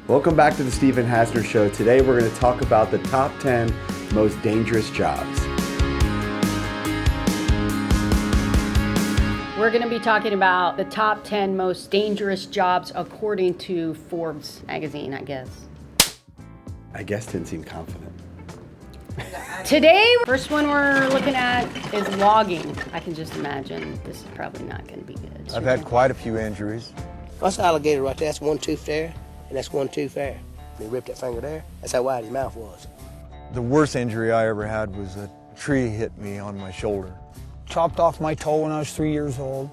Welcome back to the Stephen Hasner Show. Today we're going to talk about the top 10 most dangerous jobs. We're going to be talking about the top 10 most dangerous jobs according to Forbes magazine, I guess. I guess didn't seem confident. Today, first one we're looking at is logging. I can just imagine this is probably not going to be good. I've had quite a few injuries. That's an alligator right there. That's one tooth there, and that's one tooth there. And he ripped that finger there. That's how wide his mouth was. The worst injury I ever had was a tree hit me on my shoulder. Chopped off my toe when I was 3 years old.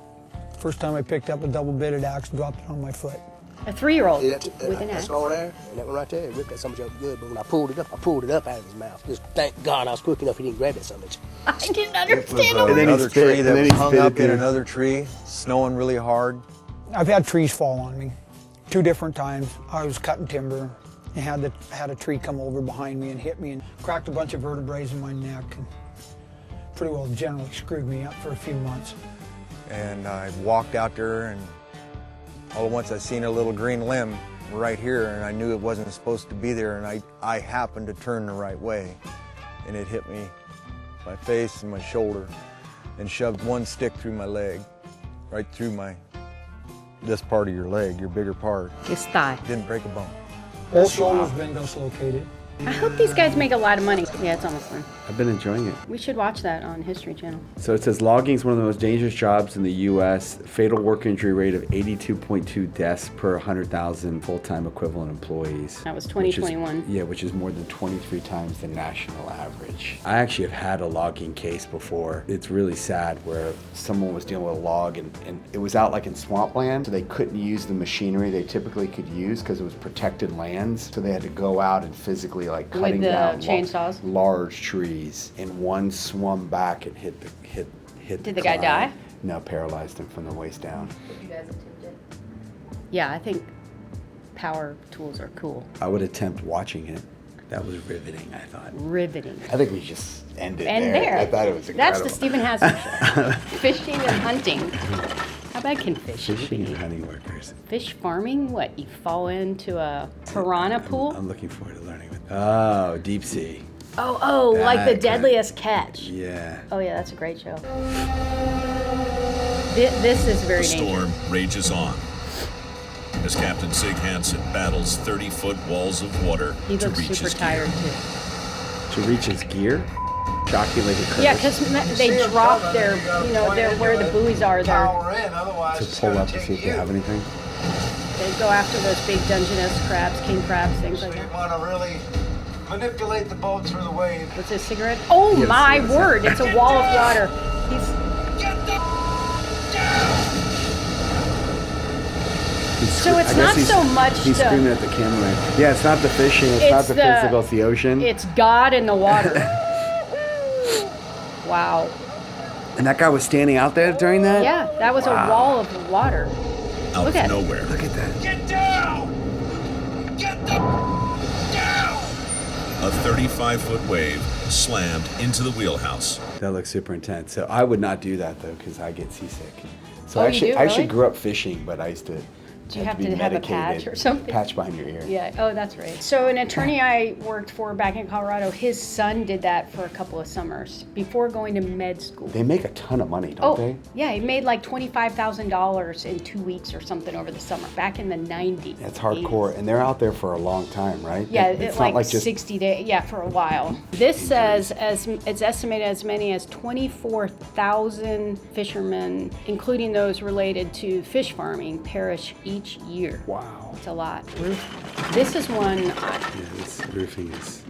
First time I picked up a double-bitted axe and dropped it on my foot. A 3-year-old with an That's axe. all there, and that one right there, it ripped that son of a joke good. But when I pulled it up out of his mouth. Just thank God I was quick enough he didn't grab that son of a bitch. I didn't understand. And then another tree and that then was he hung spit up it in there. another tree, snowing really hard. I've had trees fall on me 2 different times. I was cutting timber and had a tree come over behind me and hit me and cracked a bunch of vertebrae in my neck and pretty well generally screwed me up for a few months. And I walked out there, and all at once I seen a little green limb right here, and I knew it wasn't supposed to be there, and I happened to turn the right way, and it hit me, my face and my shoulder, and shoved one stick through my leg, right through this part of your leg, your bigger part. His thigh. Didn't break a bone. Both shoulders been dislocated. I hope these guys make a lot of money. Yeah, it's almost done. I've been enjoying it. We should watch that on History Channel. So it says logging is one of the most dangerous jobs in the U.S. Fatal work injury rate of 82.2 deaths per 100,000 full-time equivalent employees. That was 2021. Which is more than 23 times the national average. I actually have had a logging case before. It's really sad where someone was dealing with a log and it was out like in swampland, so they couldn't use the machinery they typically could use because it was protected lands. So they had to go out and physically like cutting With the down chainsaws? large trees, and one swung back and hit Did the guy die? No, paralyzed him from the waist down. Did you guys attempt it? Yeah, I think power tools are cool. I would attempt watching it. That was riveting, I thought. Riveting. I think we just ended And there. I thought it was incredible. That's the Stephen Hasner Show. Fishing and hunting. How bad can fishing Fishing be? and hunting workers. Fish farming? What, you fall into a piranha pool? I'm looking forward to learning. Oh, deep sea. Oh, like the That deadliest catch. Yeah. Oh yeah, that's a great show. This is very The storm dangerous. rages on as Captain Sig Hansen battles 30-foot walls of water He to looks reach super his tired gear. too. To reach his gear? Shocking like a curse. Yeah, because they drop their, their where the buoys are there. To pull up to see if they have anything. They go after those big Dungeness crabs, king crabs, things like You that. want to really manipulate the boat through the wave. What's his cigarette? Oh Yes, my yes. word! It's a wall of water. So it's not so much He's the- screaming at the camera. Yeah, it's not the fishing. It's not the physical. It's the ocean. It's God in the water. Wow. And that guy was standing out there during that? Yeah, that was Wow. a wall of water. Out Look of at it. nowhere, Look at that. Get down! Get down! a 35-foot wave slammed into the wheelhouse. That looks super intense. So I would not do that though, because I get seasick. So Oh, I you actually, do, I actually really? grew up fishing, but I used to. Do you have be to have a medicated. patch or something? Patch behind your ear. Yeah, oh, that's right. So an attorney I worked for back in Colorado, his son did that for a couple of summers before going to med school. They make a ton of money, don't they? Yeah, he made like $25,000 in 2 weeks or something over the summer, back in the 90s. That's hardcore, and they're out there for a long time, right? Yeah, it's like, not like just 60 days, yeah, for a while. This says it's estimated as many as 24,000 fishermen, including those related to fish farming, perish each year. wow. It's a lot. This is one, Yeah, this roofing is.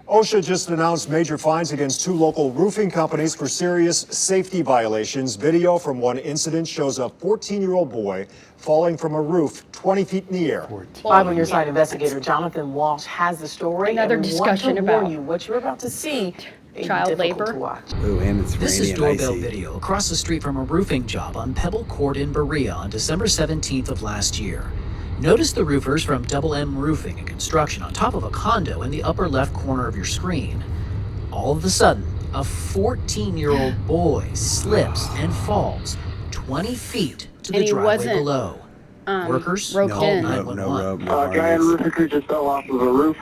OSHA just announced major fines against 2 local roofing companies for serious safety violations. Video from one incident shows a 14-year-old boy falling from a roof 20 feet in the air. 5 on your side investigator Jonathan Walsh has the story. Another and we discussion want to warn about you what you're about to see. is child difficult labor. to watch. Ooh, and it's This rainy is and doorbell icy. video across the street from a roofing job on Pebble Court in Berea on December 17th of last year. Notice the roofers from Double M Roofing and Construction on top of a condo in the upper left corner of your screen. All of a sudden, a 14-year-old boy slips and falls 20 feet to And the he driveway wasn't- below. Workers roped called in. 911. No rope, no Guy on harness. roof crew just fell off of a roof.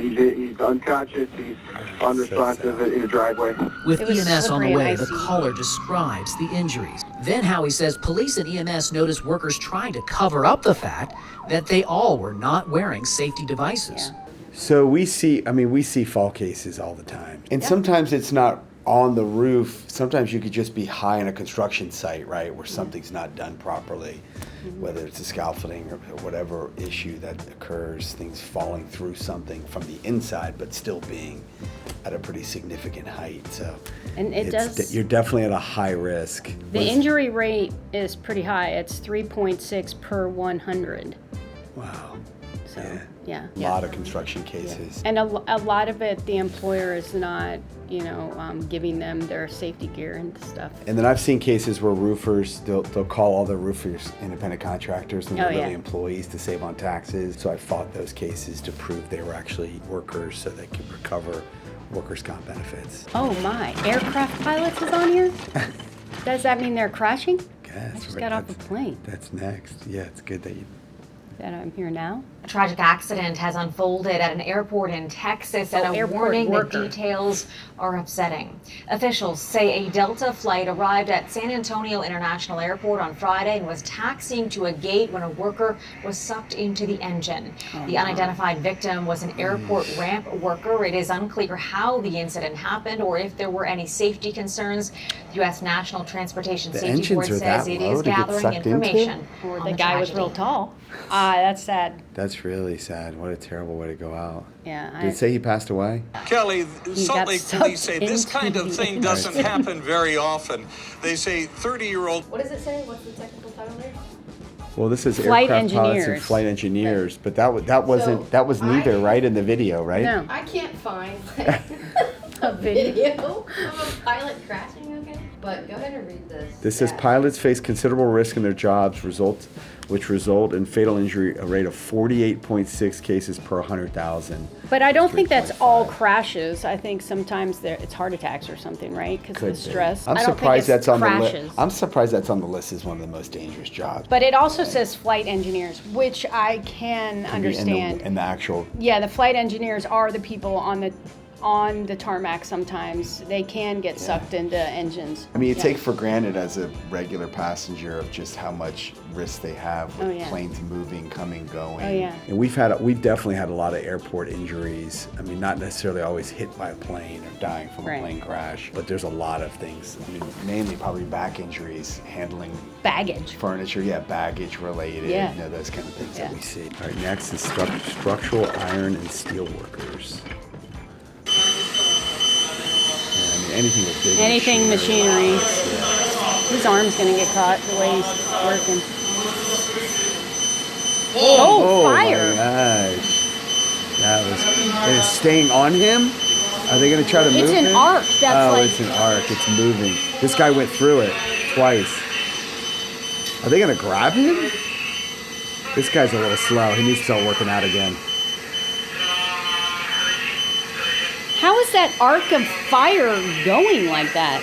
He's unconscious. He's unresponsive in the driveway. With It was EMS on the slippery and way, the icy. caller describes the injuries. Then Howie says police and EMS noticed workers trying to cover up the fact that they all were not wearing safety devices. Yeah. So we see fall cases all the time. And sometimes it's not on the roof. Sometimes you could just be high in a construction site, right, where something's not done properly, whether it's a scaffolding or whatever issue that occurs, things falling through something from the inside, but still being at a pretty significant height. So And it does. you're definitely at a high risk. The injury rate is pretty high. It's 3.6 per 100. Wow. So, Yeah. yeah. A lot of construction cases. And a lot of it, the employer is not, giving them their safety gear and stuff. And then I've seen cases where roofers, they'll call all the roofers independent contractors when they're really employees to save on taxes. So I fought those cases to prove they were actually workers so they could recover workers' comp benefits. Oh my, aircraft pilots is on here? Does that mean they're crashing? Yeah, I just got off the plane. That's next. Yeah, it's good that I'm here now. A tragic accident has unfolded at an airport in Texas, and a warning that details are upsetting. Officials say a Delta flight arrived at San Antonio International Airport on Friday and was taxiing to a gate when a worker was sucked into the engine. The unidentified victim was an airport ramp worker. It is unclear how the incident happened or if there were any safety concerns. The U.S. National Transportation Safety Board says it is gathering information. Or the guy was real tall. That's sad. That's really sad. What a terrible way to go out. Yeah. Did it say he passed away? Kelly, Salt Lake Police say this kind of thing doesn't happen very often. They say 30-year-old... What does it say? What's the technical title there? Well, this is Flight aircraft pilots and engineers. flight engineers, but that was neither, right, in the video, right? No. I can't find A video. of a pilot crashing, okay? But go ahead and read this. This says pilots face considerable risk in their jobs, which result in fatal injury rate of 48.6 cases per 100,000. But I don't think that's all crashes. I think sometimes it's heart attacks or something, right? Because of the stress. I'm I don't think surprised it's that's on the crashes. list. I'm surprised that's on the list as one of the most dangerous jobs. But it also says flight engineers, which I can understand. In the actual. Yeah, the flight engineers are the people on the tarmac sometimes. They can get sucked into engines. I mean, you take for granted as a regular passenger of just how much risk they have with planes moving, coming, going. Oh, yeah. And we've definitely had a lot of airport injuries. I mean, not necessarily always hit by a plane or dying from a plane crash, but there's a lot of things. I mean, mainly probably back injuries, handling baggage, furniture, baggage related, those kind of things that we see. All right, next is structural iron and steel workers. Anything machinery. His arm's gonna get caught the way he's working. Oh, fire! My gosh. That was staying on him? Are they gonna try to move It's it? an arc. It's an arc. It's moving. This guy went through it twice. Are they gonna grab him? This guy's a little slow. He needs to start working out again. How is that arc of fire going like that?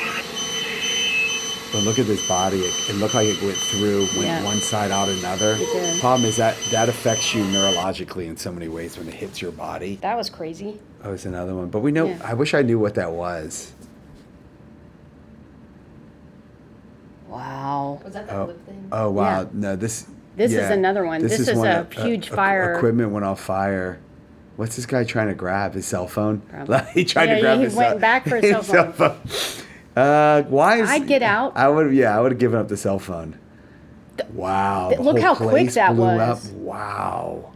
But look at this body. It looked like it went through, one side out another. It did. Problem is that affects you neurologically in so many ways when it hits your body. That was crazy. Oh, it's another one. But we know, I wish I knew what that was. Wow. Was that the lip thing? Oh, wow. Yeah. No, this is another one. This is a huge fire. Equipment went off fire. What's this guy trying to grab? His cell phone? Probably. He tried to grab his cell phone. He went back for his cell phone. Why is... I'd get out. I would have given up the cell phone. Wow. Look how quick that was. Wow.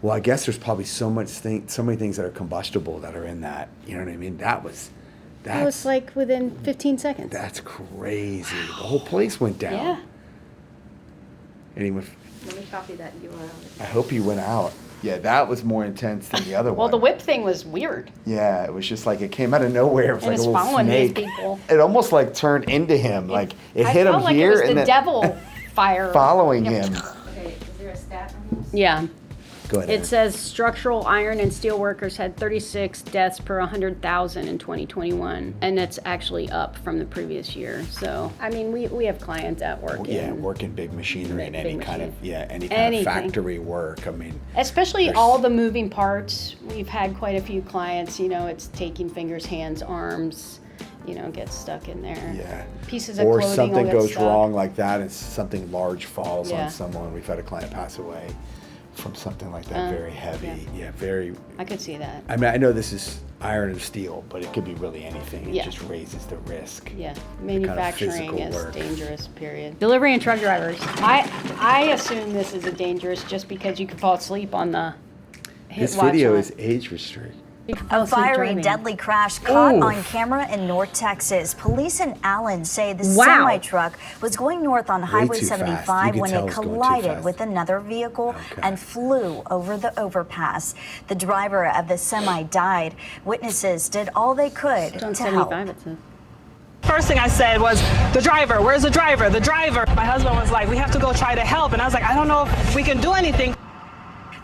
Well, I guess there's probably so many things that are combustible that are in that. You know what I mean? That was like within 15 seconds. That's crazy. The whole place went down. Yeah. Anyway. Let me copy that URL. I hope he went out. Yeah, that was more intense than the other one. Well, the whip thing was weird. Yeah, it was just like it came out of nowhere. It was and like it's a little following snake. these people. It almost like turned into him. Like it hit him like here it was and the then devil fire following him. Okay, is there a stat on this? Yeah. Go ahead. It Erin. says structural iron and steel workers had 36 deaths per 100,000 in 2021, and it's actually up from the previous year. So, I mean, we have clients that work working big machinery and any kind of Anything. factory work. I mean, especially all the moving parts. We've had quite a few clients, it's taking fingers, hands, arms, gets stuck in there. Yeah. Pieces of or clothing something will get goes stuck. wrong like that, and something large falls Yeah. on someone. We've had a client pass away from something like that, very heavy. Yeah, very. I could see that. I mean, I know this is iron and steel, but it could be really anything. It Yeah. just raises the risk. Yeah, kind of manufacturing physical is work. dangerous, period. Delivery and truck drivers. I assume this is a dangerous just because you could fall asleep on the This watch video on is age restricted. A fiery, driving. deadly crash caught Oof. on camera in North Texas. Police in Allen say the Wow. semi-truck was going north on Highway too fast. 75 You when could tell it it was going too collided fast. with another vehicle and flew over the overpass. The driver of the semi died. Witnesses did all they could It's on to help. 75, it says. First thing I said was, the driver, where's the driver? The driver. My husband was like, we have to go try to help. And I was like, I don't know if we can do anything.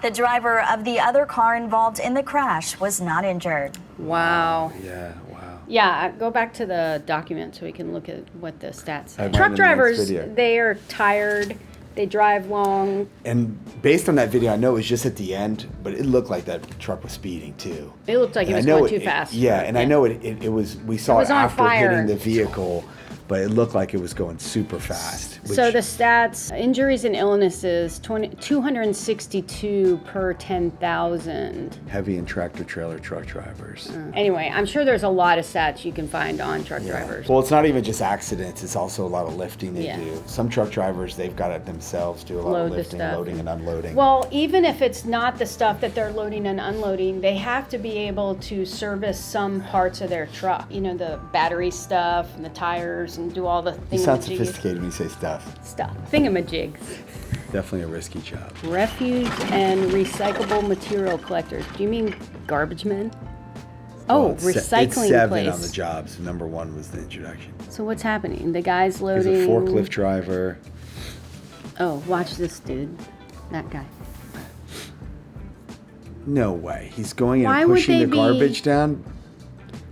The driver of the other car involved in the crash was not injured. Wow. Yeah, wow. Yeah, go back to the document so we can look at what the stats say. I've Truck made the next drivers, video. they are tired. They drive long. And based on that video, I know it was just at the end, but it looked like that truck was speeding too. It looked like it And was I know going too fast. Yeah, and I know it was. We saw It was it on after fire. hitting the vehicle, but it looked like it was going super fast. So the stats, injuries and illnesses, 262 per 10,000. Heavy and tractor trailer truck drivers. Anyway, I'm sure there's a lot of stats you can find on truck drivers. Well, it's not even just accidents. It's also a lot of lifting they Yeah. do. Some truck drivers, they've got it themselves, do a lot Load of the lifting, stuff. loading and unloading. Well, even if it's not the stuff that they're loading and unloading, they have to be able to service some parts of their truck. The battery stuff and the tires and do all the You sound thingamajigs. sophisticated when you say stuff. Thingamajigs. Definitely a risky job. Refuge and recyclable material collectors. Do you mean garbage men? Well, Oh, it's recycling 7 place. on the jobs. Number 1 was the introduction. So what's happening? The guy's He's loading. a forklift driver. Oh, watch this dude. That guy. No way. He's going Why and would pushing they the be- garbage down,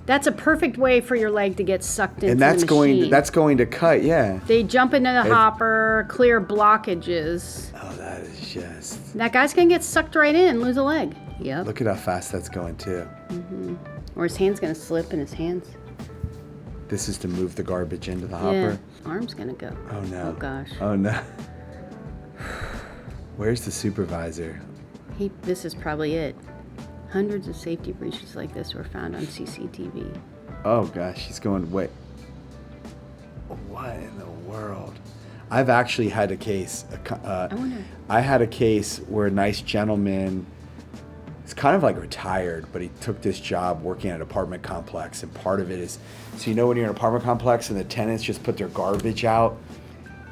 That's a perfect way for your leg to get sucked into and that's the machine. going to cut. Yeah. They jump into the It- hopper, clear blockages. Oh, that is just. That guy's gonna get sucked right in and lose a leg. Yep. Look at how fast that's going too. Or his hand's gonna slip in his hands. This is to move the garbage into the Yeah. hopper. Arm's gonna go. Oh no. Oh gosh. Oh no. Where's the supervisor? This is probably it. Hundreds of safety breaches like this were found on CCTV. Oh gosh, he's going. Wait. What in the world? I've actually had a case. I wonder. I had a case where a nice gentleman. He's kind of like retired, but he took this job working at an apartment complex, and part of it is, so when you're in an apartment complex and the tenants just put their garbage out,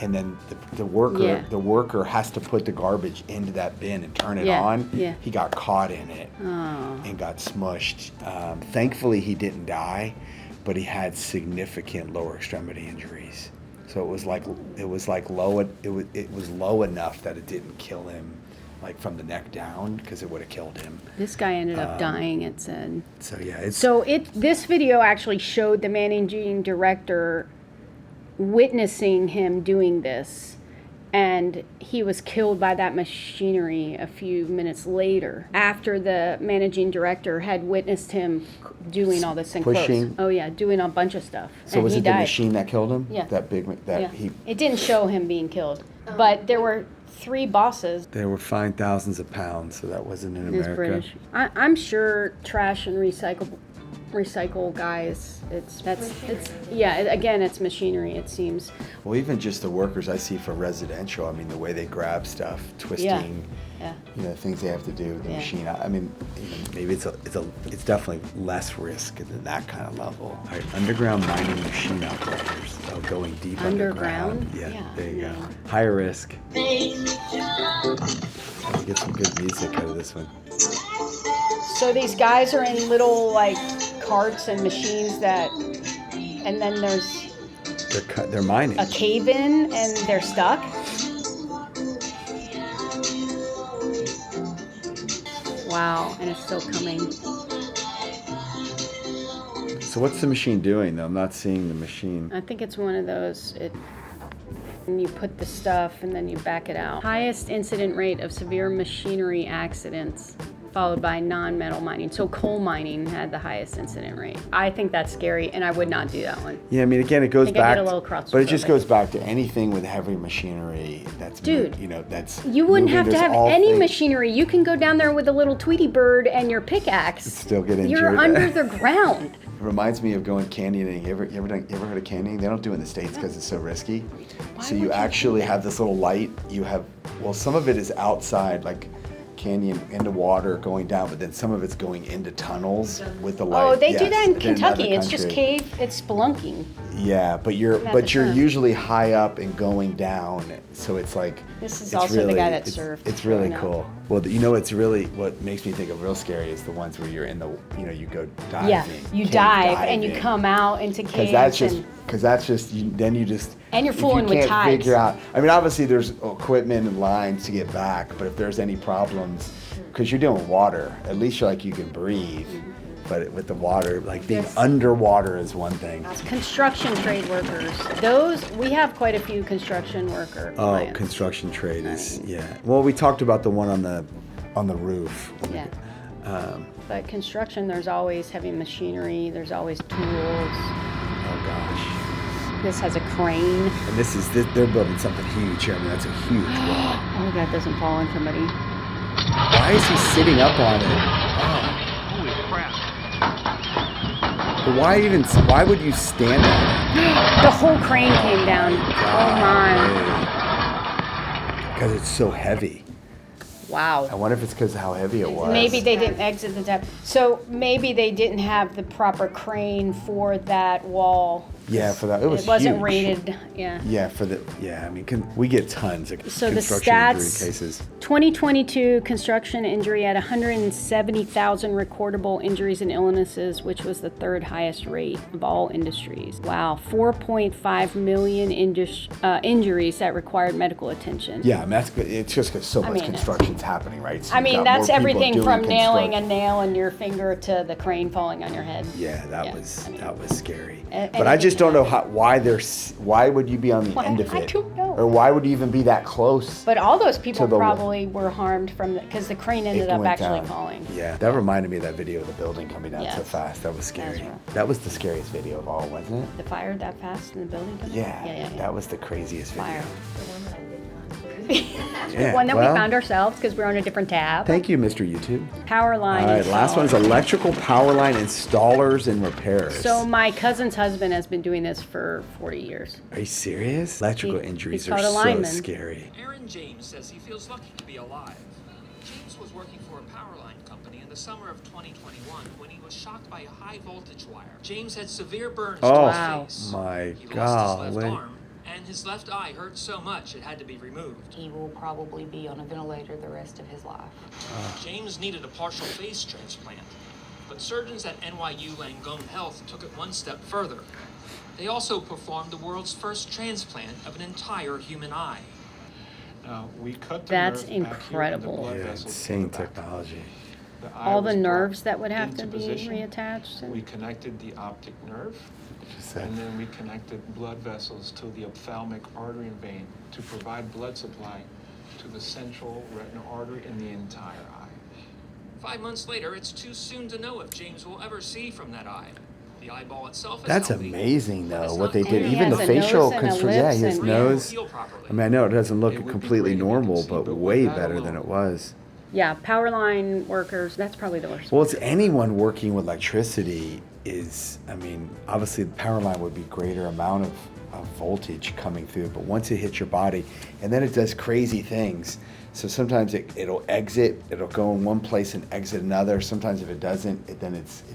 and then the worker has to put the garbage into that bin and turn it on. Yeah. He got caught in it Oh. and got smushed. Thankfully, he didn't die, but he had significant lower extremity injuries. So it was low. It was low enough that it didn't kill him, like from the neck down, because it would have killed him. This guy ended up dying, it said. So yeah, This video actually showed the managing director witnessing him doing this, and he was killed by that machinery a few minutes later after the managing director had witnessed him doing all this in Pushing. close. Oh yeah, doing a bunch of stuff. So and was he it the died. machine that killed him? Yeah. That big. Yeah. It didn't show him being killed, but there were 3 bosses. They were fined thousands of pounds, so that wasn't in It's America. British. I'm sure trash and recycle guys. Again, it's machinery. It seems. Well, even just the workers I see for residential, I mean, the way they grab stuff, twisting, things they have to do with the machine. I mean, maybe it's definitely less risk than that kind of level. All right, underground mining machine operators. Oh, going deep underground. Yeah, there you go. Higher risk. Get some good music out of this one. So these guys are in little carts and machines and then there's They're mining. a cave in and they're stuck. Wow, and it's still coming. So what's the machine doing though? I'm not seeing the machine. I think it's one of those, and you put the stuff and then you back it out. Highest incident rate of severe machinery accidents, followed by non-metal mining. So coal mining had the highest incident rate. I think that's scary, and I would not do that one. Yeah, I mean, again, it goes I back, get a little claustrophobic. but it just goes back to anything with heavy machinery. That's Dude, you know, that's you wouldn't moving, have to there's have all any things- machinery. You can go down there with a little Tweety bird and your pickaxe. Still get injured. You're under the ground. It reminds me of going canyoning. You ever heard of canyoning? They don't do it in the States because it's so risky. So you actually have this little light. You have, well, some of it is outside, like canyon into water going down, but then some of it's going into tunnels with the light. Oh, they do Yes, that in another Kentucky. It's just country. cave. It's spelunking. Yeah, but you're usually high up and going down, so it's like This is it's also really, the guy that it's, surfed. It's really growing up. cool. Well, you know, it's really what makes me think of real scary is the ones where you're in the, you know, you go diving. Yeah, you cave dive and you diving. come out into caves. Because that's just then you just And you're if fooling you with can't tides. figure out. I mean, obviously there's equipment and lines to get back, but if there's any problems, because you're dealing with water, at least you're like you can breathe. But with the water, like being Yes. underwater is one thing. Construction trade workers. Those, we have quite a few construction worker Oh, clients. construction trade is, yeah. Well, we talked about the one on the roof. Yeah. Um, But construction, there's always heavy machinery. There's always tools. oh gosh. This has a crane. And they're building something huge here. I mean, that's a huge wall. Oh, that doesn't fall on somebody. Why is he sitting up on it? Holy crap. But why would you stand on it? The whole crane came down. Oh my. Because it's so heavy. Wow. I wonder if it's because of how heavy it was. Maybe they didn't exit the depth. So maybe they didn't have the proper crane for that wall. Yeah, for that. It was It wasn't huge. rated, yeah. Yeah, I mean, we get tons of So the construction injury stats, cases. 2022 construction injury had 170,000 recordable injuries and illnesses, which was the third highest rate of all industries. Wow, 4.5 million injuries that required medical attention. Yeah, I mean, it's just because so much mean, construction's happening, right? So I you've mean, got that's more people everything doing from nailing a construction. nail in your finger to the crane falling on your head. Yeah, that was scary. A- But I just anything don't know why would you be on the Why? end of I it? don't know. Or why would you even be that close? But all those people To the- probably were harmed from because the crane ended It up went actually down. falling. Yeah, that reminded me of that video of the building coming down so Yes. fast. That was scary. rough. That was the scariest video of all, wasn't it? The fire that fast in the building? coming down? Yeah, Yeah. that was the craziest video. Fire. Yeah, One that well, we found ourselves because we're on a different tab. Thank you, Mr. YouTube. Power line. All right, last one's electrical power line installers and repairs. So my cousin's husband has been doing this for 40 years. Are you serious? Electrical He- injuries he's are called a so lineman. scary. Erin James says he feels lucky to be alive. James was working for a power line company in the summer of 2021 when he was shocked by a high voltage wire. James had severe burns to Oh, his face. my He God. lost his left arm, and his left eye hurt so much it had to be removed. He will probably be on a ventilator the rest of his life. James needed a partial face transplant, but surgeons at NYU Langone Health took it one step further. They also performed the world's first transplant of an entire human eye. Now, we cut the That's nerve back here in the incredible. blood Yeah, vessels insane in the back. technology. The eye All the was nerves brought that would have to into be position. reattached. We connected the optic nerve, and then we connected blood vessels to the ophthalmic artery and vein to provide blood supply to the central retinal artery in the entire eye. 5 months later, it's too soon to know if James will ever see from that eye. The eyeball itself is That's healthy, amazing, but though, it's what not they fully did. he Even the has a facial nose and a construction, yeah, lips his and- nose. heal properly. I mean, I know it doesn't look It would be completely great if we normal, could see, but but way with that better than alone. it was. Yeah, power line workers, that's probably the worst. Well, it's anyone working with electricity is, I mean, obviously the power line would be greater amount of voltage coming through, but once it hits your body, and then it does crazy things. So sometimes it'll exit, it'll go in one place and exit another. Sometimes if it doesn't, it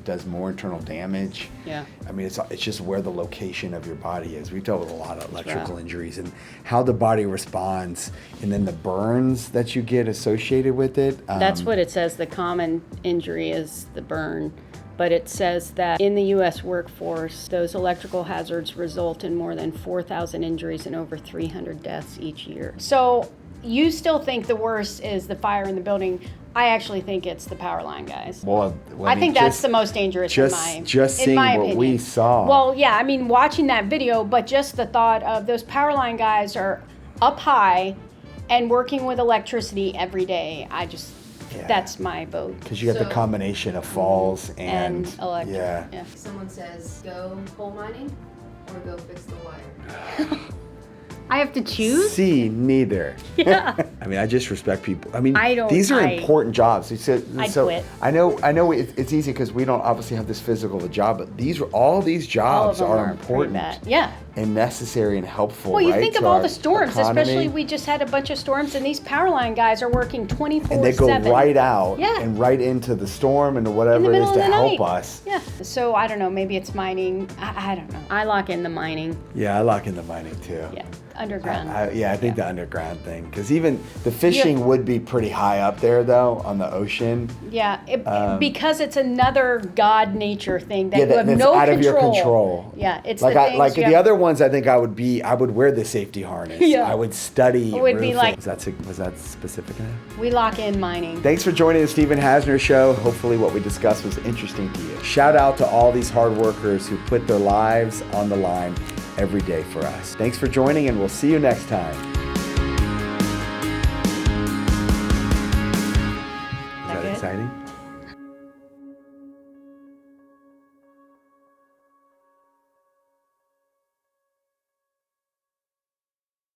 does more internal damage. Yeah. I mean, it's just where the location of your body is. We've dealt with a lot of electrical rough. injuries and how the body responds, and then the burns that you get associated with it. That's what it says. The common injury is the burn. But it says that in the U.S. workforce, those electrical hazards result in more than 4,000 injuries and over 300 deaths each year. So you still think the worst is the fire in the building. I actually think it's the power line guys. Well, I think that's the most dangerous just seeing what opinion. we saw. Well, yeah, I mean, watching that video, but just the thought of those power line guys are up high and working with electricity every day. That's my vote. Because you got the combination of falls and electric. Yeah. Someone says go coal mining or go fix the wire. I have to choose? See, neither. Yeah. I mean, I just respect people. I mean, I these are important jobs. I'd quit. I know it's easy because we don't obviously have this physical of a job, but all these jobs are important. Yeah. And necessary and helpful. Well, you right, think to of all our the storms, economy. especially we just had a bunch of storms, and these power line guys are working 24/7. And they go right out Yeah. and right into the storm and whatever it is to help us. Yeah. So I don't know. Maybe it's mining. I don't know. I lock in the mining. Yeah, I lock in the mining too. Yeah. Underground. I think the underground thing, because even the fishing would be pretty high up there though on the ocean. Yeah, because it's another God nature thing that you have that's no out control. of your control. Yeah, it's like the things like you the have- other ones. I think I would wear the safety harness. Yeah. I would study. It would be roofing. like- was that specific enough? We lock in mining. Thanks for joining the Stephen Hasner Show. Hopefully what we discussed was interesting to you. Shout out to all these hard workers who put their lives on the line every day for us. Thanks for joining, and we'll see you next time.